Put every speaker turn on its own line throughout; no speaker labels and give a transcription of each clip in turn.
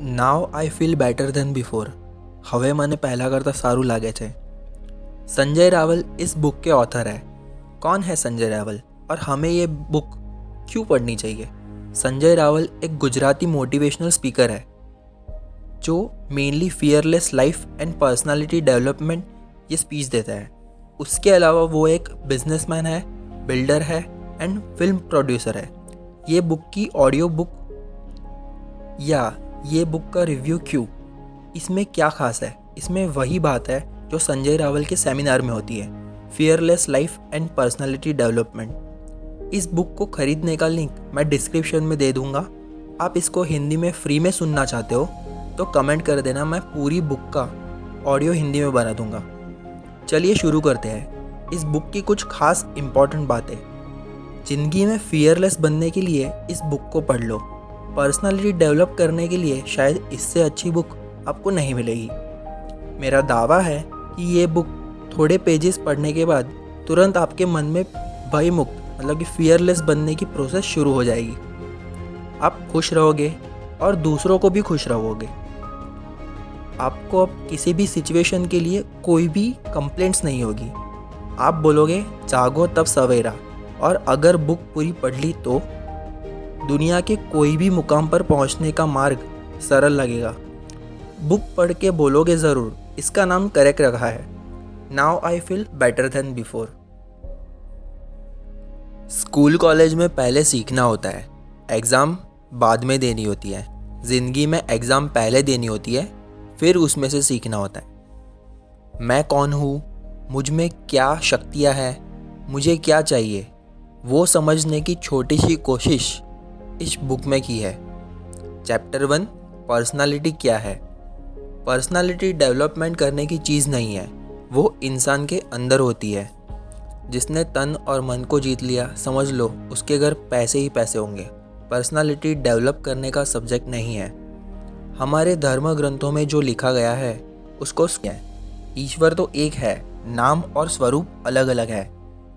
Now I feel better than before. હવે મને પહેલાં કરતાં સારું લાગે છે. संजय रावल इस बुक के ऑथर है. कौन है संजय रावल और हमें ये बुक क्यों पढ़नी चाहिए? संजय रावल एक गुजराती मोटिवेशनल स्पीकर है जो mainly fearless life and personality development ये स्पीच देता है. उसके अलावा वो एक बिजनेसमैन है, बिल्डर है एंड फिल्म प्रोड्यूसर है. ये बुक की ऑडियो बुक या ये बुक का रिव्यू क्यों, इसमें क्या खास है? इसमें वही बात है जो संजय रावल के सेमिनार में होती है, fearless life and personality development. इस बुक को खरीदने का लिंक मैं डिस्क्रिप्शन में दे दूंगा. आप इसको हिंदी में फ्री में सुनना चाहते हो तो कमेंट कर देना, मैं पूरी बुक का ऑडियो हिंदी में बना दूंगा. चलिए शुरू करते हैं. इस बुक की कुछ खास इम्पॉर्टेंट बातें. ज़िंदगी में फियरलेस बनने के लिए इस बुक को पढ़ लो. पर्सनालिटी डेवलप करने के लिए शायद इससे अच्छी बुक आपको नहीं मिलेगी. मेरा दावा है कि ये बुक थोड़े पेजेस पढ़ने के बाद तुरंत आपके मन में भयमुक्त मतलब कि फियरलेस बनने की प्रोसेस शुरू हो जाएगी. आप खुश रहोगे और दूसरों को भी खुश रहोगे. आपको अब किसी भी सिचुएशन के लिए कोई भी कंप्लेंट्स नहीं होगी. आप बोलोगे जागो तब सवेरा. और अगर बुक पूरी पढ़ ली तो दुनिया के कोई भी मुकाम पर पहुंचने का मार्ग सरल लगेगा. बुक पढ़ के बोलोगे ज़रूर, इसका नाम करेक्ट रखा है, now I feel better than before. School college में पहले सीखना होता है, एग्ज़ाम बाद में देनी होती है. ज़िंदगी में एग्ज़ाम पहले देनी होती है, फिर उसमें से सीखना होता है. मैं कौन हूँ, मुझ में क्या शक्तियाँ हैं, मुझे क्या चाहिए, वो समझने की छोटी सी कोशिश इस बुक में की है. चैप्टर 1, पर्सनालिटी क्या है. पर्सनालिटी डेवलपमेंट करने की चीज़ नहीं है, वो इंसान के अंदर होती है. जिसने तन और मन को जीत लिया, समझ लो उसके घर पैसे ही पैसे होंगे. पर्सनालिटी डेवलप करने का सब्जेक्ट नहीं है. हमारे धर्म ग्रंथों में जो लिखा गया है उसको है. ईश्वर तो एक है, नाम और स्वरूप अलग अलग है.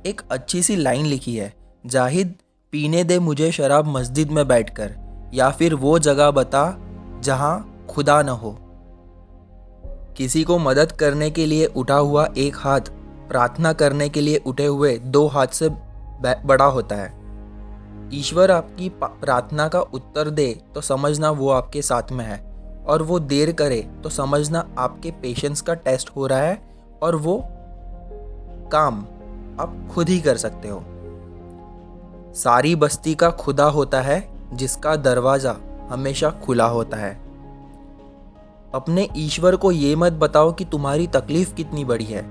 एक अच्छी सी लाइन लिखी है, जाहिद पीने दे मुझे शराब मस्जिद में बैठकर, या फिर वो जगह बता जहाँ खुदा न हो. किसी को मदद करने के लिए उठा हुआ एक हाथ प्रार्थना करने के लिए उठे हुए 2 हाथ से बड़ा होता है. ईश्वर आपकी प्रार्थना का उत्तर दे तो समझना वो आपके साथ में है, और वो देर करे तो समझना आपके पेशेंस का टेस्ट हो रहा है और वो काम आप खुद ही कर सकते हो. सारी बस्ती का खुदा होता है जिसका दरवाज़ा हमेशा खुला होता है. अपने ईश्वर को ये मत बताओ कि तुम्हारी तकलीफ़ कितनी बड़ी है,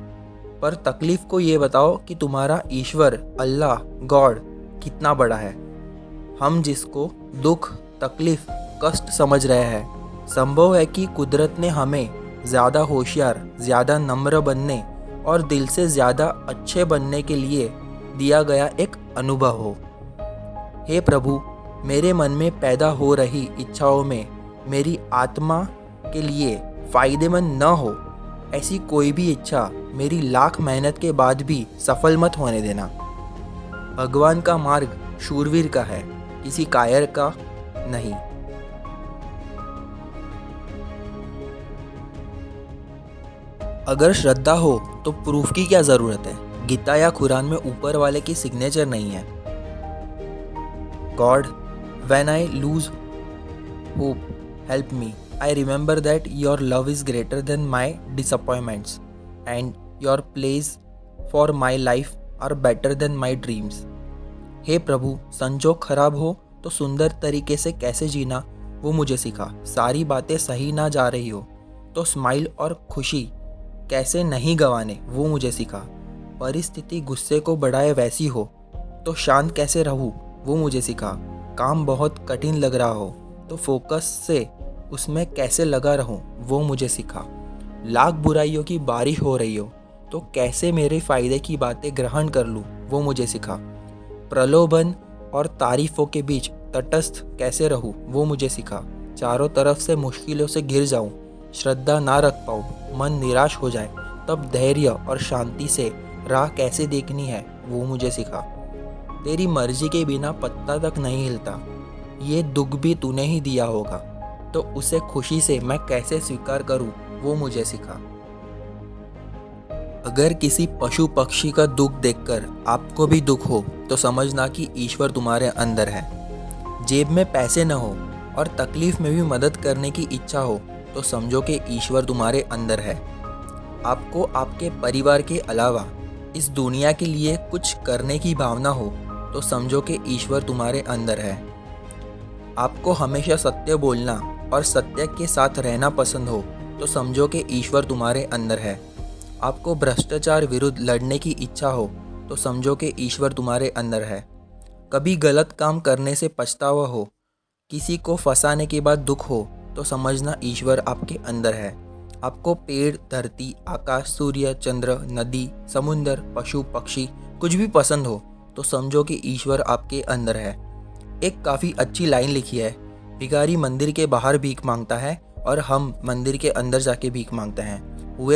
पर तकलीफ़ को ये बताओ कि तुम्हारा ईश्वर अल्लाह गॉड कितना बड़ा है. हम जिसको दुख, तकलीफ़, कष्ट समझ रहे हैं, संभव है कि कुदरत ने हमें ज़्यादा होशियार, ज़्यादा नम्र बनने और दिल से ज़्यादा अच्छे बनने के लिए दिया गया एक अनुभव हो. हे प्रभु, मेरे मन में पैदा हो रही इच्छाओं में मेरी आत्मा के लिए फ़ायदेमंद न हो ऐसी कोई भी इच्छा मेरी लाख मेहनत के बाद भी सफल मत होने देना. भगवान का मार्ग शूरवीर का है, किसी कायर का नहीं. अगर श्रद्धा हो तो प्रूफ की क्या ज़रूरत है. गीता या कुरान में ऊपर वाले की सिग्नेचर नहीं है. God, when I lose hope, help me. I remember that your love is greater than my disappointments and your plays for my life are better than my dreams. हे प्रभु, संजोग खराब हो तो सुंदर तरीके से कैसे जीना वो मुझे सिखा. सारी बातें सही ना जा रही हो तो स्माइल और खुशी कैसे नहीं गंवाने वो मुझे सिखा. परिस्थिति गुस्से को बढ़ाए वैसी हो तो शांत कैसे रहूँ वो मुझे सिखा. काम बहुत कठिन लग रहा हो तो फोकस से उसमें कैसे लगा रहूं वो मुझे सिखा. लाख बुराइयों की बारिश हो रही हो तो कैसे मेरे फ़ायदे की बातें ग्रहण कर लूं वो मुझे सिखा. प्रलोभन और तारीफ़ों के बीच तटस्थ कैसे रहूं वो मुझे सिखा. चारों तरफ से मुश्किलों से घिर जाऊं, श्रद्धा ना रख पाऊं, मन निराश हो जाए, तब धैर्य और शांति से राह कैसे देखनी है वो मुझे सिखा. तेरी मर्जी के बिना पत्ता तक नहीं हिलता, ये दुख भी तूने ही दिया होगा. तो उसे खुशी से मैं कैसे स्वीकार करूं, वो मुझे सिखा। अगर किसी पशु पक्षी का दुख देखकर आपको भी दुख हो तो समझना कि ईश्वर तुम्हारे अंदर है। जेब में पैसे न हो और तकलीफ में भी मदद करने की इच्छा हो तो समझो कि ईश्वर तुम्हारे अंदर है। आपको आपके परिवार के अलावा इस दुनिया के लिए कुछ करने की भावना हो तो समझो कि ईश्वर तुम्हारे अंदर है। आपको हमेशा सत्य बोलना और सत्य के साथ रहना पसंद हो तो समझो कि ईश्वर तुम्हारे अंदर है। आपको भ्रष्टाचार विरुद्ध लड़ने की इच्छा हो तो समझो कि ईश्वर तुम्हारे अंदर है। कभी गलत काम करने से पछतावा हो, किसी को फंसाने के बाद दुख हो तो समझना ईश्वर आपके अंदर है। आपको पेड़, धरती, आकाश, सूर्य, चंद्र, नदी, समुंदर, पशु पक्षी कुछ भी पसंद हो तो समझो कि ईश्वर आपके अंदर है। एक काफ़ी अच्छी लाइन लिखी है, भिखारी मंदिर के बाहर भीख मांगता है और हम मंदिर के अंदर जाके भीख मांगते हैं।